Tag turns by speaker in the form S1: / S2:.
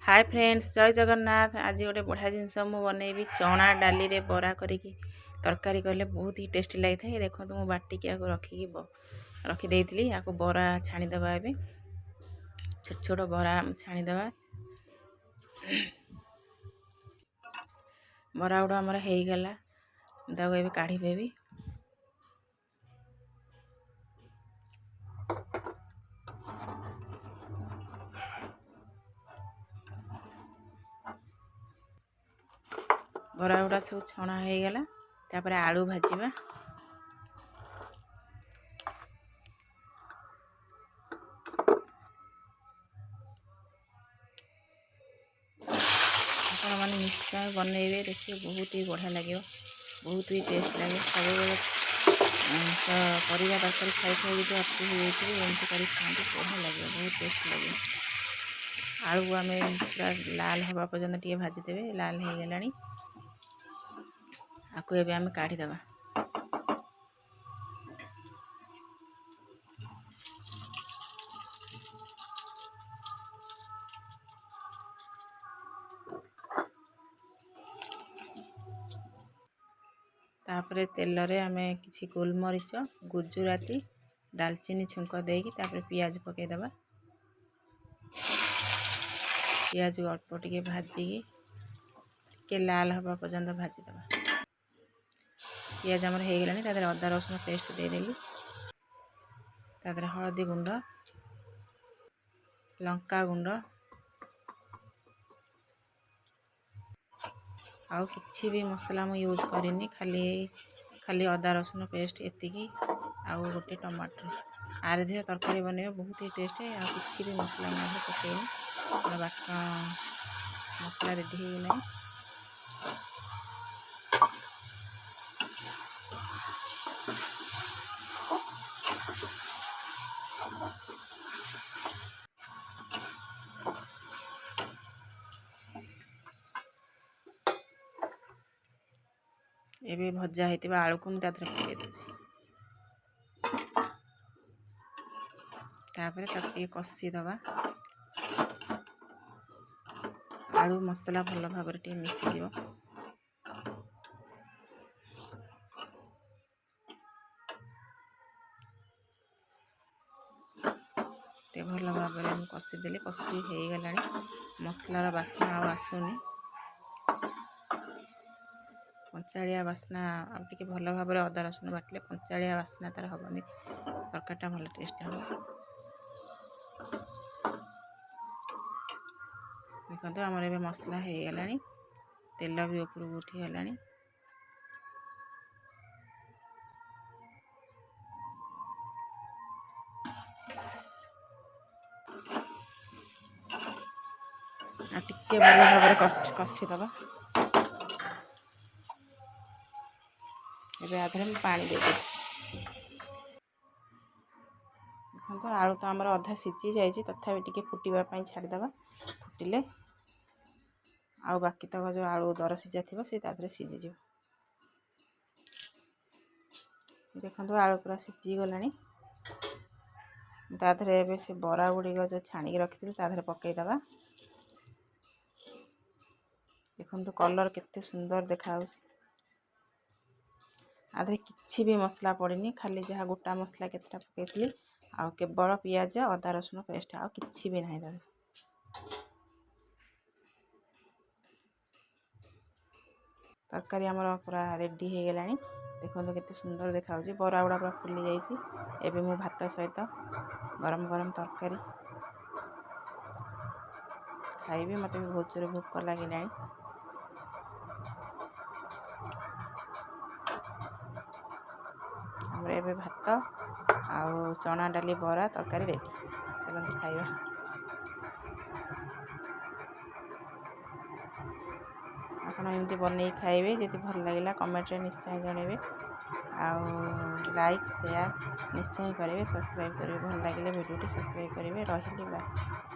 S1: Hi friends, जय जगन्नाथ। आज गोटे बढ़िया जिनस मु बनैबी चना डाली रे बरा करिकी तरकारी कले बहुत ही टेस्टी लगी था। देखो तो बाटिकी रखिकी रखीदी या बरा छाणीदे। ए छोट छोट बरा छाणीदे। बरा गुड़ा आमर हो गला, काढ़ी बरा गुड़ा सब छणा हो गला। तापर आलू भाजवा। आपण मैंने निश्चय बनइबे, देखिए बहुत ही बढ़िया लगे, बहुत ही टेस्ट लगे। सब परिवा तरकारी खाई खाई जो अति हो एमती कर खाते बढ़िया लगे, बहुत टेस्ट लगे। आलू आम पूरा लाल हवा पर्यंत टे भाजीदे। लाल हो गला आपको ये आम काढ़ीदे। तापर तेल रे आमे किछि गोलमरीच, गुजराती, दालचीनी छुंक देकी तापर पियाज पकेदबा। पियाज अल्प टिके भाजिकी के लाल हवा पर्यंत भाजीदबा। पियाज आमर हो गलानी, तादर अदा रसुण पेस्ट देदेली। तादर हळदी गुंड, लंका गुंड आउ किछि भी मसला मु यूज करिनी, खाली अदा रसुण पेस्ट एतिकी आउ गोटे टमाटर। आर दिह तरकारी बने बहुत ही टेस्ट है। आ किछि भी मसला मैं पकेनी, बाटना मसला रेडी हो गला। एबे भजा होइतिबा आलू को मुझे पकई दूसरी। तापर तक कषी दबा। आलू मसला भल भाव मिसीज। भल भाव कषीदेली, कषी हो गला। मसलार बास्ना आसुनी, कंचाड़िया बास्ना आगे भल भाव अदा रसुण बाटिले कंचाड़िया बास्ना तार हेनी, तरकारीटा भल टेस्ट हम। देखो आमर ए मसला हो गला, तेल भी ऊपर उठी गला। टिके भल भाव कषीदबा। एबे आधे पानी दे। देखो आलू तो आमर अधा सीझी जाइए, तथापि टिके फुटापी छाड़ीदबा। फुटिले आउ बाकी तक जो आलू दर सीझा थी सी सीझीज। देखो आलू पूरा सीझी गला। ताधे से बरा गुड़िक जो छाणिक रखी ताधे पकईदबा। देखो कलर केते सुंदर देखा। आधे किछि भी मसला पड़नी, खाली जहाँ गोटा मसला केतटा पकईली, आउ केवल पियाज अदा रसुण पेस्ट, आउ किछि भी नहीं। तरकारी आमर पूरा रेडी हो गला। देखो केते सुंदर देखा। बरा गुड़ा पूरा फुली जाइए। एबे मु भात सहित गरम गरम तरकारी खाइबी। मत भी बहुत जोर भोक लगे। आमर एबे भात आउ चना डाली बरा तरकारी रेडी। चलते खाइबा। आपण एमती बनई खाइबे। जदि भल लगे कमेंट रे निश्चय जनइबे। लाइक शेयर निश्चय करेंगे। सब्सक्राइब करेंगे। भल लगे वीडियो सब्सक्राइब करेंगे। रही बाय।